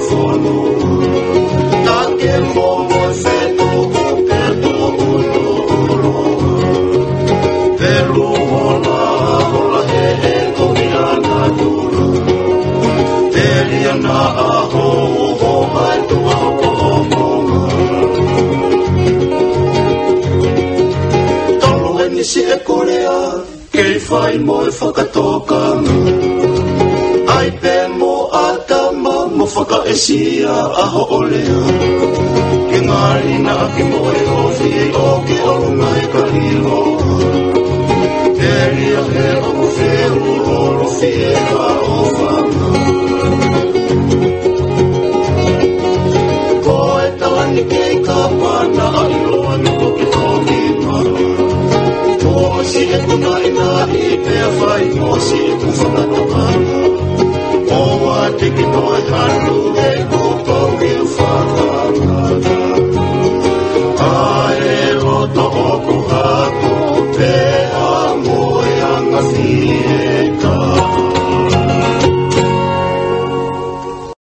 fono ta ke mo se tu ke tu no pero hola he ko na tu Eliana ho mai tu ho tolo ni si e korea ke fai mo e whakatokanga ai pe mo atama mo whakaesia aho olea ke ngari na ke mo e ofi o ke orunga e karilo Elia he o feu o fie ka o whanga